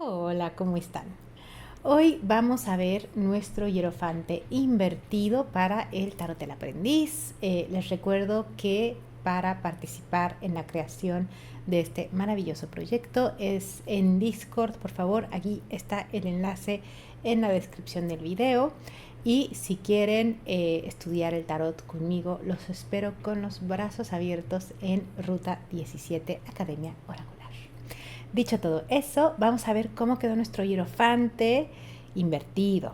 Hola, ¿cómo están? Hoy vamos a ver nuestro hierofante invertido para el tarot del aprendiz. Les recuerdo que para participar en la creación de este maravilloso proyecto es en Discord. Por favor, aquí está el enlace en la descripción del video. Y si quieren estudiar el tarot conmigo, los espero con los brazos abiertos en Ruta 17 Academia Oracular. Dicho todo eso, vamos a ver cómo quedó nuestro hierofante invertido.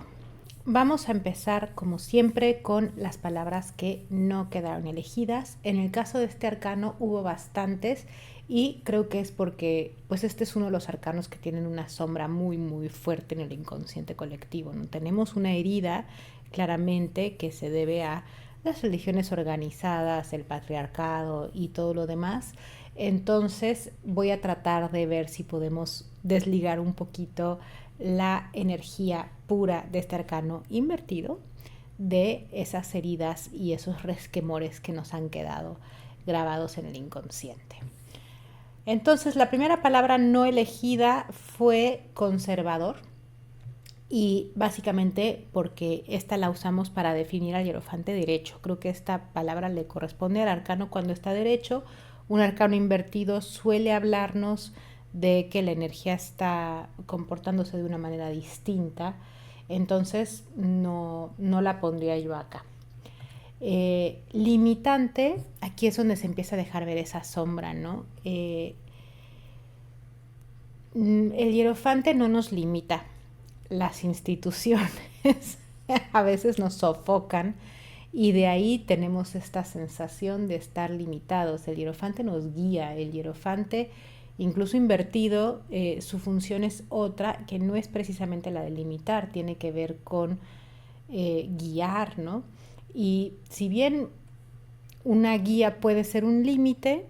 Vamos a empezar, como siempre, con las palabras que no quedaron elegidas. En el caso de este arcano hubo bastantes y creo que es porque pues este es uno de los arcanos que tienen una sombra muy fuerte en el inconsciente colectivo, ¿no? Tenemos una herida claramente que se debe a las religiones organizadas, el patriarcado y todo lo demás. Entonces voy a tratar de ver si podemos desligar un poquito la energía pura de este arcano invertido de esas heridas y esos resquemores que nos han quedado grabados en el inconsciente. Entonces la primera palabra no elegida fue conservador y básicamente porque esta la usamos para definir al hierofante derecho. Creo que esta palabra le corresponde al arcano cuando está derecho. Un arcano invertido suele hablarnos de que la energía está comportándose de una manera distinta, entonces no la pondría yo acá. Limitante, aquí es donde se empieza a dejar ver esa sombra, ¿no? El hierofante no nos limita, las instituciones a veces nos sofocan y de ahí tenemos esta sensación de estar limitados. El hierofante nos guía, el hierofante incluso invertido, su función es otra que no es precisamente la de limitar, tiene que ver con guiar, ¿no? Y si bien una guía puede ser un límite,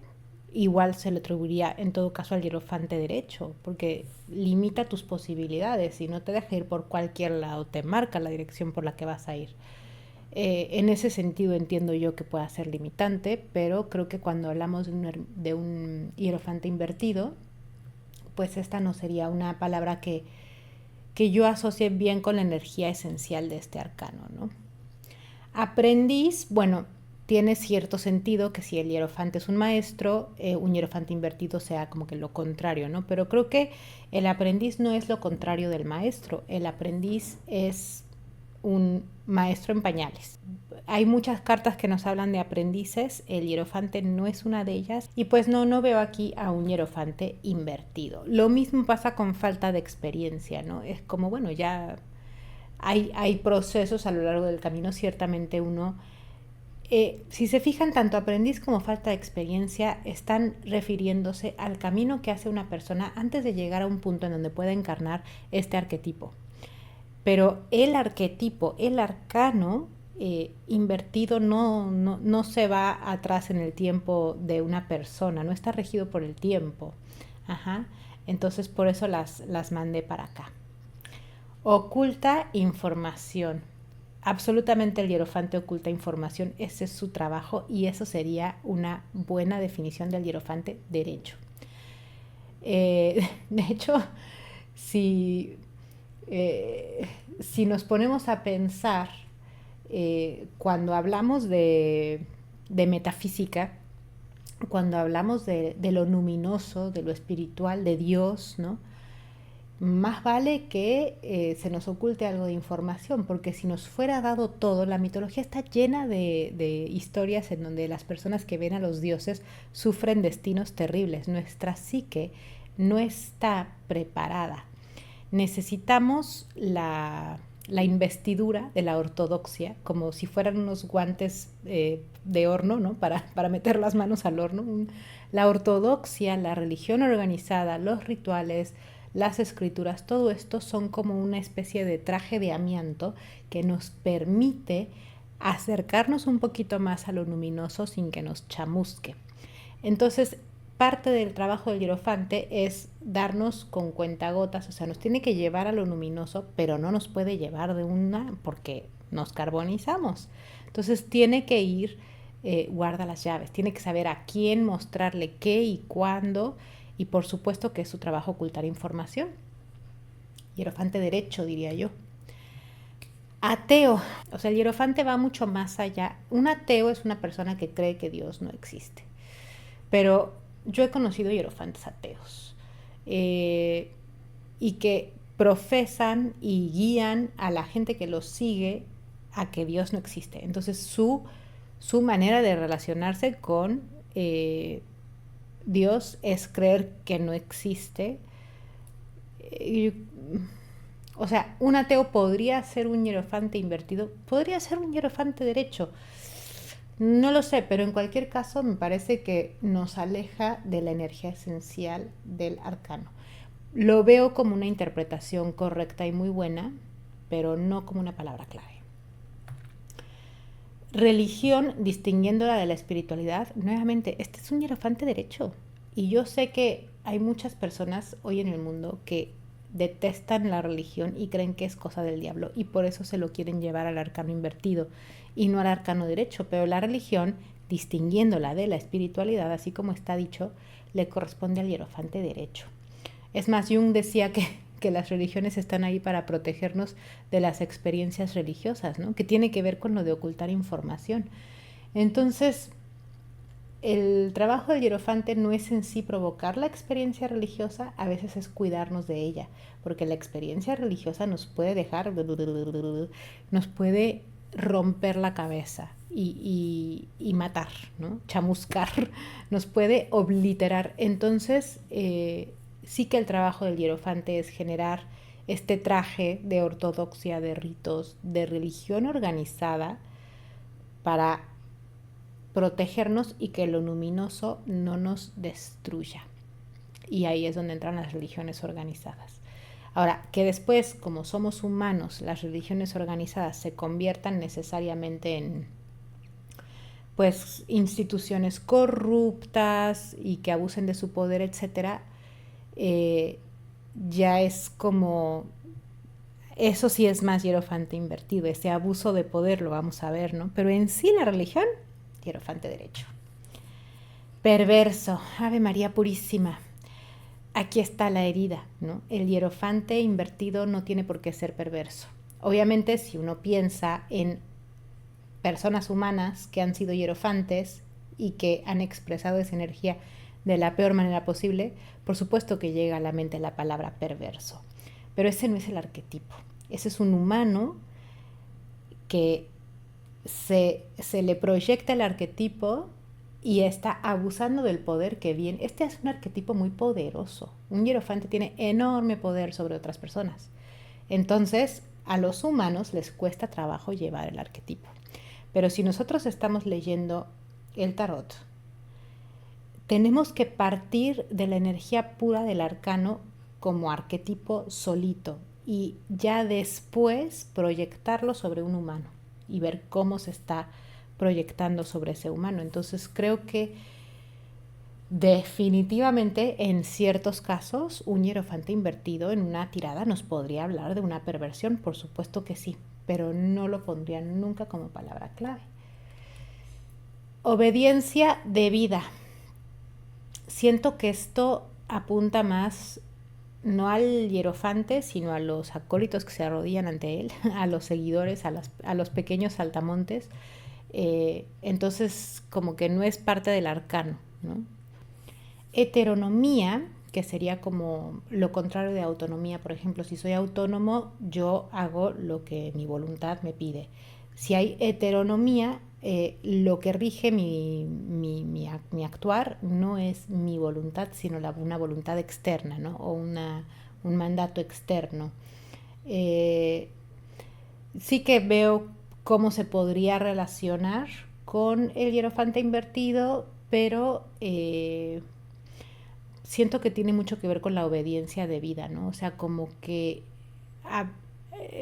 igual se le atribuiría en todo caso al hierofante derecho, porque limita tus posibilidades y no te deja ir por cualquier lado, te marca la dirección por la que vas a ir. En ese sentido entiendo yo que pueda ser limitante, pero creo que cuando hablamos de un hierofante invertido, pues esta no sería una palabra que yo asocie bien con la energía esencial de este arcano, ¿no? Aprendiz, bueno, tiene cierto sentido que si el hierofante es un maestro, un hierofante invertido sea como que lo contrario, ¿no? Pero creo que el aprendiz no es lo contrario del maestro, el aprendiz es un maestro en pañales. Hay muchas cartas que nos hablan de aprendices, el hierofante no es una de ellas y pues no veo aquí a un hierofante invertido. Lo mismo pasa con falta de experiencia, ¿no? Es como, bueno, ya hay procesos a lo largo del camino, ciertamente uno si se fijan, tanto aprendiz como falta de experiencia están refiriéndose al camino que hace una persona antes de llegar a un punto en donde pueda encarnar este arquetipo. Pero el arquetipo, el arcano invertido no se va atrás en el tiempo de una persona, no está regido por el tiempo. Ajá. Entonces por eso las mandé para acá. Oculta información. Absolutamente el hierofante oculta información, ese es su trabajo y eso sería una buena definición del hierofante derecho. De hecho, si, si nos ponemos a pensar, cuando hablamos de metafísica, cuando hablamos de lo luminoso, de lo espiritual, de Dios, ¿no? Más vale que se nos oculte algo de información, porque si nos fuera dado todo, la mitología está llena de historias en donde las personas que ven a los dioses sufren destinos terribles. Nuestra psique no está preparada. Necesitamos la investidura de la ortodoxia, como si fueran unos guantes de horno, ¿no? Para meter las manos al horno. La ortodoxia, la religión organizada, los rituales, las escrituras, todo esto son como una especie de traje de amianto que nos permite acercarnos un poquito más a lo luminoso sin que nos chamusque. Entonces, parte del trabajo del hierofante es darnos con cuentagotas, o sea, nos tiene que llevar a lo luminoso, pero no nos puede llevar de una porque nos carbonizamos. Entonces tiene que ir, guarda las llaves, tiene que saber a quién mostrarle qué y cuándo, y por supuesto que es su trabajo ocultar información. hierofante derecho, diría yo. Ateo, o sea, el hierofante va mucho más allá. Un ateo es una persona que cree que Dios no existe. Pero yo he conocido hierofantes ateos y que profesan y guían a la gente que los sigue a que Dios no existe. Entonces su manera de relacionarse con Dios es creer que no existe. O sea, un ateo podría ser un hierofante invertido, podría ser un hierofante derecho. No lo sé, pero en cualquier caso me parece que nos aleja de la energía esencial del arcano. Lo veo como una interpretación correcta y muy buena, pero no como una palabra clave. Religión, distinguiéndola de la espiritualidad, nuevamente, este es un hierofante derecho. Y yo sé que hay muchas personas hoy en el mundo que detestan la religión y creen que es cosa del diablo y por eso se lo quieren llevar al arcano invertido y no al arcano derecho. Pero la religión, distinguiéndola de la espiritualidad, así como está dicho, le corresponde al hierofante derecho. Es más, Jung decía que las religiones están ahí para protegernos de las experiencias religiosas, ¿no? Que tiene que ver con lo de ocultar información. Entonces, el trabajo del hierofante no es en sí provocar la experiencia religiosa, a veces es cuidarnos de ella, porque la experiencia religiosa nos puede dejar, nos puede romper la cabeza y matar, ¿no? Chamuscar, nos puede obliterar. Entonces, sí que el trabajo del hierofante es generar este traje de ortodoxia, de ritos, de religión organizada para protegernos y que lo luminoso no nos destruya. Y ahí es donde entran las religiones organizadas. Ahora, que después, como somos humanos, las religiones organizadas se conviertan necesariamente en pues instituciones corruptas y que abusen de su poder, etcétera, ya es como, eso sí es más hierofante invertido, ese abuso de poder lo vamos a ver, ¿no? Pero en sí la religión, hierofante derecho. Perverso, Ave María Purísima. Aquí está la herida, ¿no? El hierofante invertido no tiene por qué ser perverso. Obviamente, si uno piensa en personas humanas que han sido hierofantes y que han expresado esa energía de la peor manera posible, por supuesto que llega a la mente la palabra perverso. Pero ese no es el arquetipo. Ese es un humano que se le proyecta el arquetipo y está abusando del poder que viene. Este es un arquetipo muy poderoso. Un hierofante tiene enorme poder sobre otras personas. Entonces, a los humanos les cuesta trabajo llevar el arquetipo. Pero si nosotros estamos leyendo el tarot, tenemos que partir de la energía pura del arcano como arquetipo solito y ya después proyectarlo sobre un humano y ver cómo se está proyectando sobre ese humano. Entonces creo que definitivamente en ciertos casos un hierofante invertido en una tirada nos podría hablar de una perversión, por supuesto que sí, pero no lo pondría nunca como palabra clave. Obediencia debida. Siento que esto apunta más no al hierofante, sino a los acólitos que se arrodillan ante él, a los seguidores, a los pequeños saltamontes. Entonces, como que no es parte del arcano, ¿no? Heteronomía, que sería como lo contrario de autonomía. Por ejemplo, si soy autónomo, yo hago lo que mi voluntad me pide. Si hay heteronomía, lo que rige mi actuar no es mi voluntad, sino una voluntad externa, ¿no? O un mandato externo. Sí que veo cómo se podría relacionar con el hierofante invertido, pero siento que tiene mucho que ver con la obediencia debida, ¿no? O sea, como que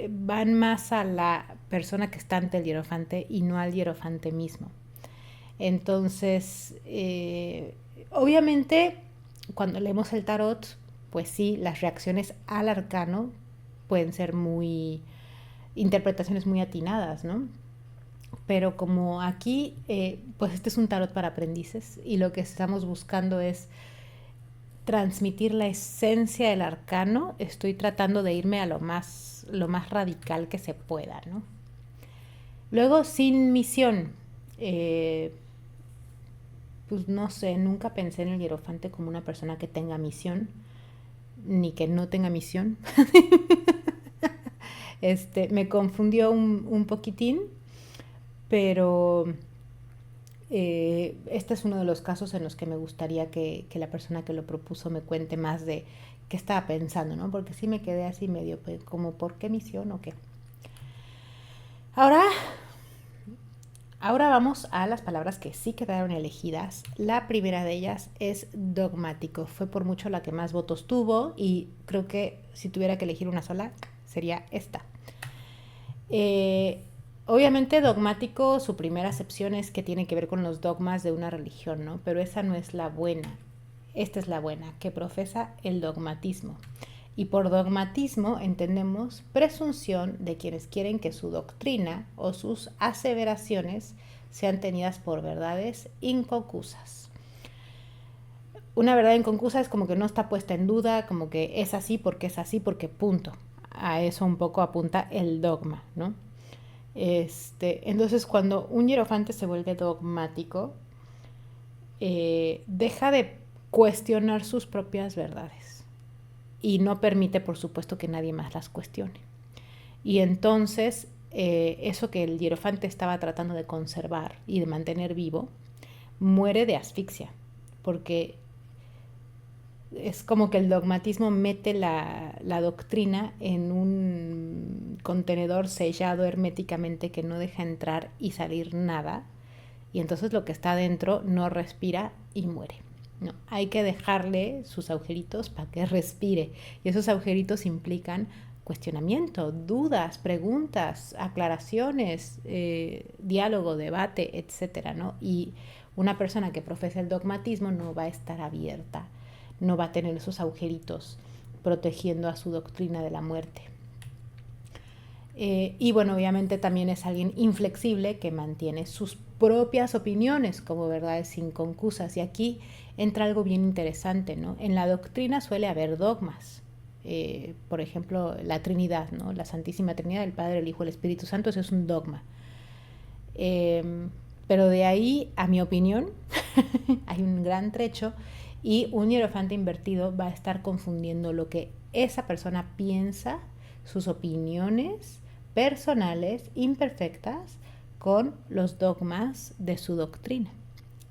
van más a la persona que está ante el hierofante y no al hierofante mismo. Entonces, obviamente, cuando leemos el tarot, pues sí, las reacciones al arcano pueden ser interpretaciones muy atinadas, ¿no? Pero como aquí, pues este es un tarot para aprendices y lo que estamos buscando es transmitir la esencia del arcano, estoy tratando de irme a lo más radical que se pueda, ¿no? Luego, sin misión. Pues no sé, nunca pensé en el hierofante como una persona que tenga misión, ni que no tenga misión. Me confundió un poquitín, pero este es uno de los casos en los que me gustaría que la persona que lo propuso me cuente más de qué estaba pensando, ¿no? Porque sí me quedé así medio como, ¿por qué misión o qué? Ahora vamos a las palabras que sí quedaron elegidas. La primera de ellas es dogmático. Fue por mucho la que más votos tuvo y creo que si tuviera que elegir una sola sería esta. Obviamente dogmático, su primera acepción es que tiene que ver con los dogmas de una religión, ¿no? Pero esa no es la buena. Esta es la buena, que profesa el dogmatismo. Y por dogmatismo entendemos presunción de quienes quieren que su doctrina o sus aseveraciones sean tenidas por verdades inconcusas. Una verdad inconcusa es como que no está puesta en duda, como que es así porque punto. A eso un poco apunta el dogma, ¿no? Entonces, cuando un hierofante se vuelve dogmático, deja de cuestionar sus propias verdades y no permite, por supuesto, que nadie más las cuestione. Y entonces, eso que el hierofante estaba tratando de conservar y de mantener vivo, muere de asfixia, porque es como que el dogmatismo mete la doctrina en un contenedor sellado herméticamente que no deja entrar y salir nada, y entonces lo que está dentro no respira y muere. No, hay que dejarle sus agujeritos para que respire, y esos agujeritos implican cuestionamiento, dudas, preguntas, aclaraciones, diálogo, debate, etcétera, ¿no? Y una persona que profesa el dogmatismo no va a estar abierta, no va a tener esos agujeritos protegiendo a su doctrina de la muerte. Y bueno, obviamente también es alguien inflexible que mantiene sus propias opiniones como verdades inconcusas. Y aquí entra algo bien interesante, ¿no? En la doctrina suele haber dogmas. Por ejemplo, la Trinidad, ¿no? La Santísima Trinidad, el Padre, el Hijo, el Espíritu Santo, eso es un dogma. Pero de ahí, a mi opinión, hay un gran trecho y un hierofante invertido va a estar confundiendo lo que esa persona piensa, sus opiniones personales, imperfectas, con los dogmas de su doctrina.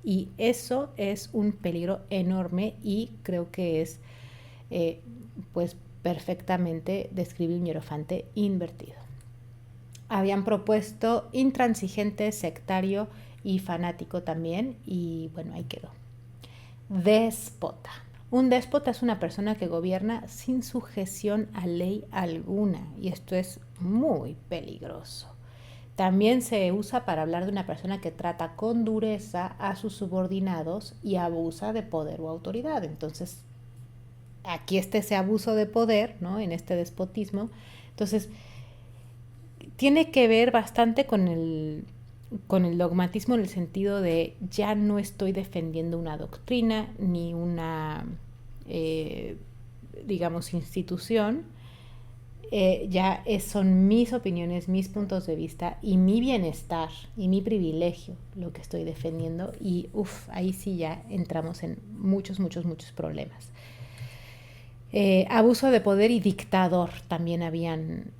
Y eso es un peligro enorme y creo que es pues perfectamente describir un hierofante invertido. Habían propuesto intransigente, sectario y fanático también, y bueno, ahí quedó. Déspota. Un déspota es una persona que gobierna sin sujeción a ley alguna, y esto es muy peligroso. También se usa para hablar de una persona que trata con dureza a sus subordinados y abusa de poder o autoridad. Entonces, aquí está ese abuso de poder, ¿no? En este despotismo. Entonces, tiene que ver bastante con el dogmatismo en el sentido de ya no estoy defendiendo una doctrina ni una, digamos, institución. Son mis opiniones, mis puntos de vista y mi bienestar y mi privilegio lo que estoy defendiendo, y ahí sí ya entramos en muchos problemas. Abuso de poder y dictador también habían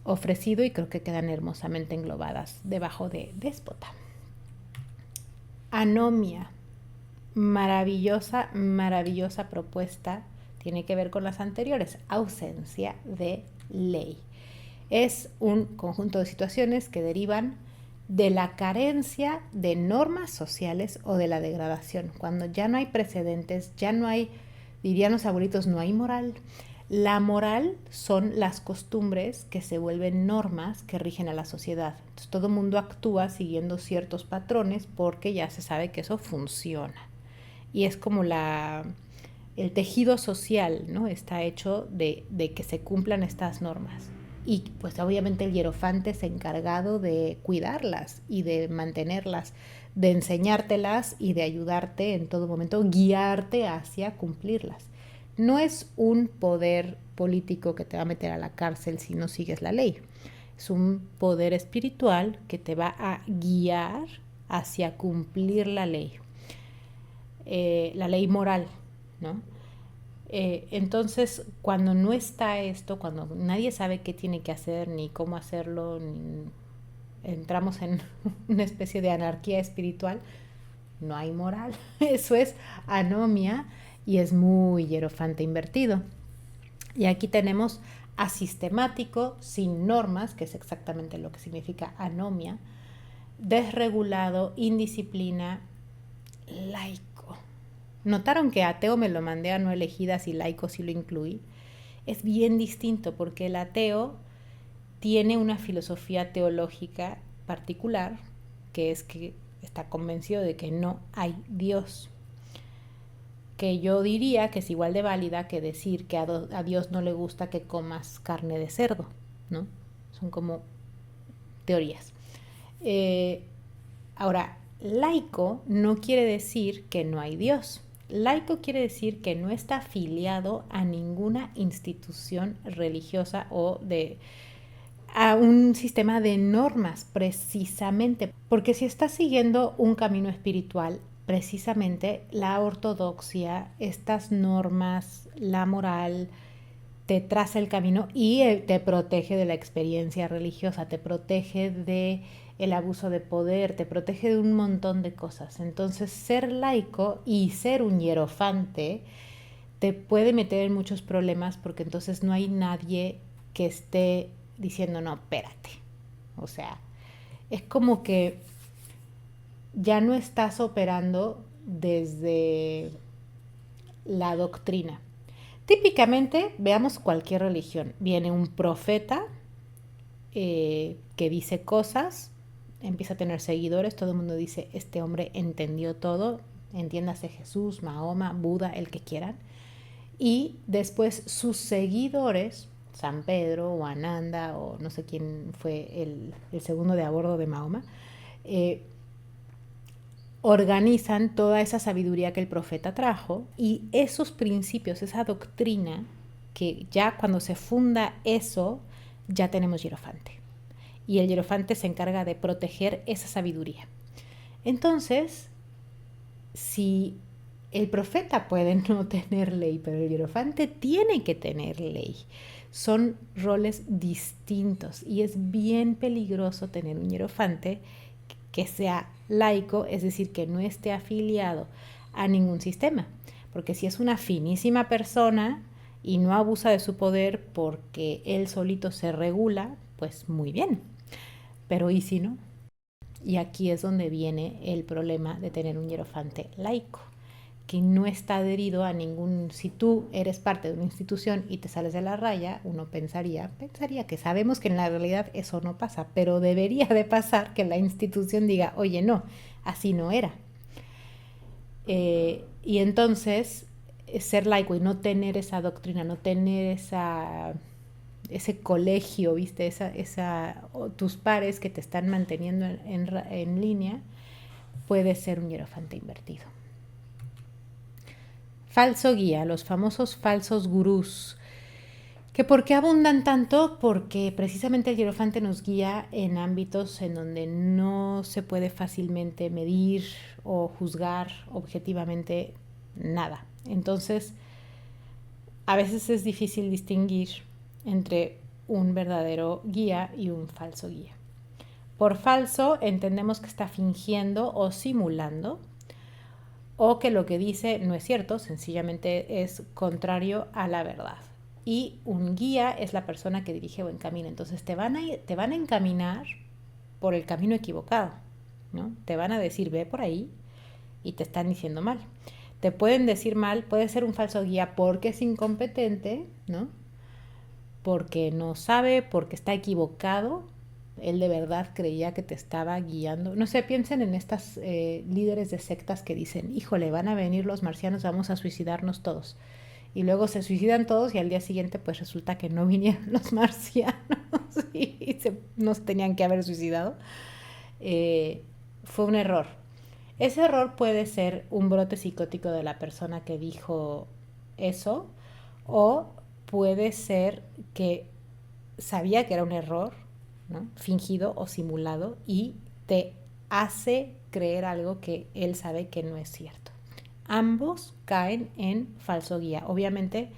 ofrecido, y creo que quedan hermosamente englobadas debajo de déspota. Anomia, maravillosa propuesta, tiene que ver con las anteriores, ausencia de ley. Es un conjunto de situaciones que derivan de la carencia de normas sociales o de la degradación. Cuando ya no hay precedentes, ya no hay, dirían los abuelitos, no hay moral. La moral son las costumbres que se vuelven normas que rigen a la sociedad. Entonces, todo el mundo actúa siguiendo ciertos patrones porque ya se sabe que eso funciona. Y es como el tejido social, ¿no? Está hecho de que se cumplan estas normas. y pues obviamente el hierofante es encargado de cuidarlas y de mantenerlas, de enseñártelas y de ayudarte en todo momento, guiarte hacia cumplirlas. No es un poder político que te va a meter a la cárcel si no sigues la ley. Es un poder espiritual que te va a guiar hacia cumplir la ley moral, ¿no? Entonces, cuando no está esto, cuando nadie sabe qué tiene que hacer, ni cómo hacerlo, entramos en una especie de anarquía espiritual, no hay moral. Eso es anomia y es muy hierofante invertido. Y aquí tenemos asistemático, sin normas, que es exactamente lo que significa anomia, desregulado, indisciplina, laico. ¿Notaron que ateo me lo mandé a no elegidas y laico sí lo incluí? Es bien distinto porque el ateo tiene una filosofía teológica particular, que es que está convencido de que no hay Dios. Que yo diría que es igual de válida que decir que a Dios no le gusta que comas carne de cerdo, ¿no? Son como teorías. Ahora, laico no quiere decir que no hay Dios. Laico quiere decir que no está afiliado a ninguna institución religiosa o a un sistema de normas, precisamente. Porque si estás siguiendo un camino espiritual, precisamente la ortodoxia, estas normas, la moral, te traza el camino y te protege de la experiencia religiosa, te protege de el abuso de poder, te protege de un montón de cosas. Entonces, ser laico y ser un hierofante te puede meter en muchos problemas porque entonces no hay nadie que esté diciendo, no, espérate. O sea, es como que ya no estás operando desde la doctrina. Típicamente, veamos cualquier religión. Viene un profeta que dice cosas, empieza a tener seguidores, todo el mundo dice, este hombre entendió todo, entiéndase Jesús, Mahoma, Buda, el que quieran. Y después sus seguidores, San Pedro o Ananda o no sé quién fue el segundo de a bordo de Mahoma, organizan toda esa sabiduría que el profeta trajo y esos principios, esa doctrina, que ya cuando se funda eso, ya tenemos hierofante. Y el hierofante se encarga de proteger esa sabiduría. Entonces, si el profeta puede no tener ley, pero el hierofante tiene que tener ley. Son roles distintos y es bien peligroso tener un hierofante que sea laico, es decir, que no esté afiliado a ningún sistema. Porque si es una finísima persona y no abusa de su poder porque él solito se regula, pues muy bien. Pero ¿y si no? Y aquí es donde viene el problema de tener un hierofante laico, que no está adherido a ningún... Si tú eres parte de una institución y te sales de la raya, uno pensaría que sabemos que en la realidad eso no pasa, pero debería de pasar que la institución diga, oye, no, así no era. Y entonces, ser laico y no tener esa doctrina, no tener ese colegio, ¿viste? Tus pares que te están manteniendo en línea, puede ser un hierofante invertido. Falso guía, los famosos falsos gurús. ¿Que por qué abundan tanto? Porque precisamente el hierofante nos guía en ámbitos en donde no se puede fácilmente medir o juzgar objetivamente nada. Entonces, a veces es difícil distinguir entre un verdadero guía y un falso guía. Por falso entendemos que está fingiendo o simulando, o que lo que dice no es cierto, sencillamente es contrario a la verdad. Y un guía es la persona que dirige buen camino. Entonces te van a encaminar por el camino equivocado, ¿no? Te van a decir, ve por ahí, y te están diciendo mal. Te pueden decir mal, puede ser un falso guía porque es incompetente, ¿no? Porque no sabe, porque está equivocado. Él de verdad creía que te estaba guiando. No sé, piensen en estas líderes de sectas que dicen, híjole, van a venir los marcianos, vamos a suicidarnos todos. Y luego se suicidan todos y al día siguiente pues resulta que no vinieron los marcianos y no se tenían que haber suicidado. Fue un error. Ese error puede ser un brote psicótico de la persona que dijo eso, o puede ser que sabía que era un error, ¿no? Fingido o simulado, y te hace creer algo que él sabe que no es cierto. Ambos caen en falso guía. Obviamente,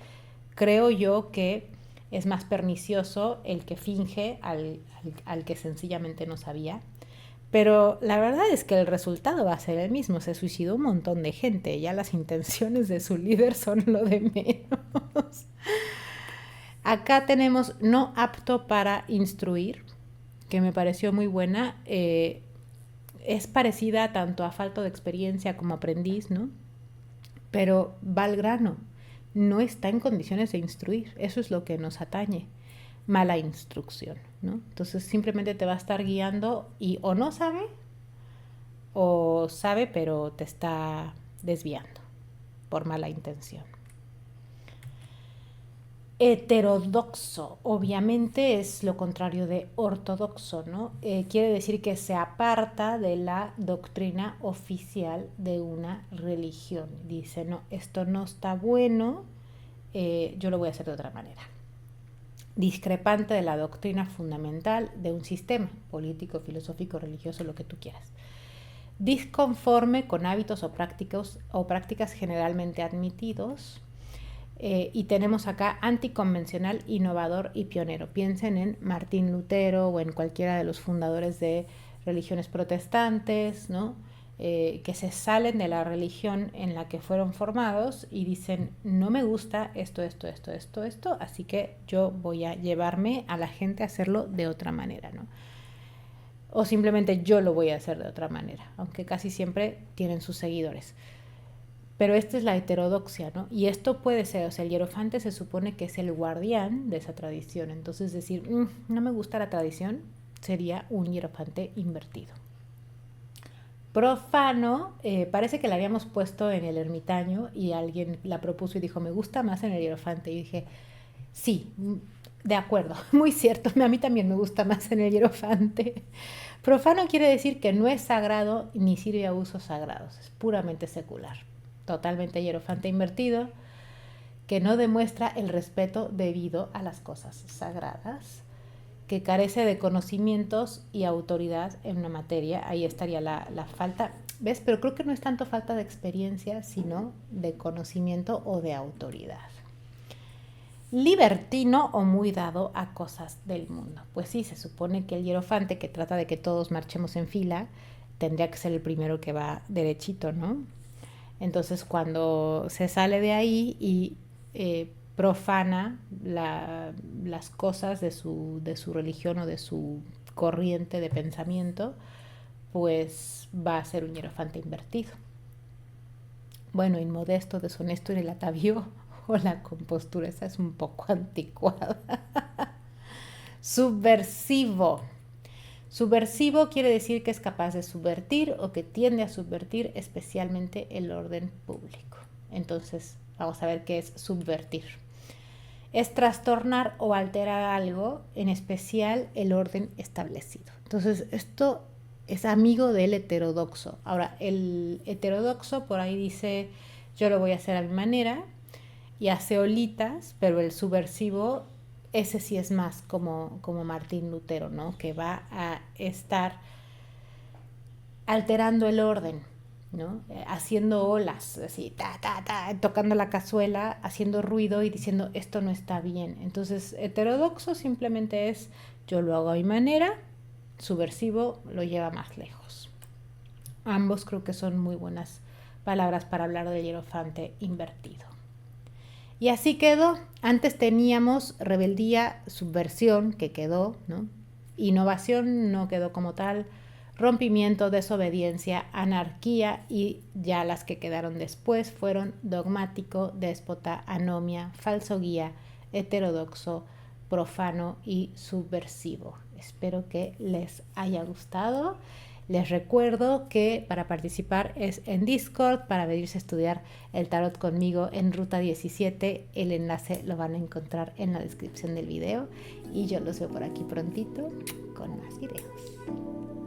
creo yo que es más pernicioso el que finge al que sencillamente no sabía. Pero la verdad es que el resultado va a ser el mismo. Se suicidó un montón de gente. Ya las intenciones de su líder son lo de menos. Acá tenemos no apto para instruir, que me pareció muy buena. Es parecida tanto a falta de experiencia como aprendiz, ¿no? Pero va al grano. No está en condiciones de instruir. Eso es lo que nos atañe. Mala instrucción, ¿no? Entonces simplemente te va a estar guiando y o no sabe o sabe pero te está desviando por mala intención. Heterodoxo, obviamente es lo contrario de ortodoxo, ¿no? Quiere decir que se aparta de la doctrina oficial de una religión. Dice, no, esto no está bueno, yo lo voy a hacer de otra manera. Discrepante de la doctrina fundamental de un sistema político, filosófico, religioso, lo que tú quieras. Disconforme con hábitos o prácticas generalmente admitidos. Y tenemos acá anticonvencional, innovador y pionero. Piensen en Martín Lutero o en cualquiera de los fundadores de religiones protestantes, ¿no? Que se salen de la religión en la que fueron formados y dicen, no me gusta esto, así que yo voy a llevarme a la gente a hacerlo de otra manera, ¿no? O simplemente yo lo voy a hacer de otra manera, aunque casi siempre tienen sus seguidores. Pero esta es la heterodoxia, ¿no? Y esto puede ser, o sea, el hierofante se supone que es el guardián de esa tradición. Entonces decir, no me gusta la tradición, sería un hierofante invertido. Profano, parece que la habíamos puesto en el ermitaño y alguien la propuso y dijo, me gusta más en el hierofante. Y dije, sí, de acuerdo, muy cierto, a mí también me gusta más en el hierofante. Profano quiere decir que no es sagrado ni sirve a usos sagrados, es puramente secular. Totalmente hierofante invertido, que no demuestra el respeto debido a las cosas sagradas, que carece de conocimientos y autoridad en una materia. Ahí estaría la falta, ¿ves? Pero creo que no es tanto falta de experiencia, sino de conocimiento o de autoridad. Libertino o muy dado a cosas del mundo. Pues sí, se supone que el hierofante, que trata de que todos marchemos en fila, tendría que ser el primero que va derechito, ¿no? Entonces cuando se sale de ahí y profana las cosas de su religión o de su corriente de pensamiento, pues va a ser un hierofante invertido. Bueno, inmodesto, deshonesto en el atavío o la compostura, esa es un poco anticuada. Subversivo. Subversivo quiere decir que es capaz de subvertir o que tiende a subvertir especialmente el orden público. Entonces, vamos a ver qué es subvertir. Es trastornar o alterar algo, en especial el orden establecido. Entonces, esto es amigo del heterodoxo. Ahora, el heterodoxo por ahí dice, yo lo voy a hacer a mi manera y hace olitas, pero el subversivo, ese sí es más como Martín Lutero, ¿no? Que va a estar alterando el orden, ¿no? Haciendo olas, así, tocando la cazuela, haciendo ruido y diciendo, esto no está bien. Entonces, heterodoxo simplemente es, yo lo hago a mi manera, subversivo lo lleva más lejos. Ambos creo que son muy buenas palabras para hablar del hierofante invertido. Y así quedó. Antes teníamos rebeldía, subversión, que quedó, ¿no? Innovación no quedó como tal, rompimiento, desobediencia, anarquía, y ya las que quedaron después fueron dogmático, déspota, anomia, falso guía, heterodoxo, profano y subversivo. Espero que les haya gustado Les recuerdo que para participar es en Discord, para venirse a estudiar el tarot conmigo en Ruta 17. El enlace lo van a encontrar en la descripción del video y yo los veo por aquí prontito con más videos.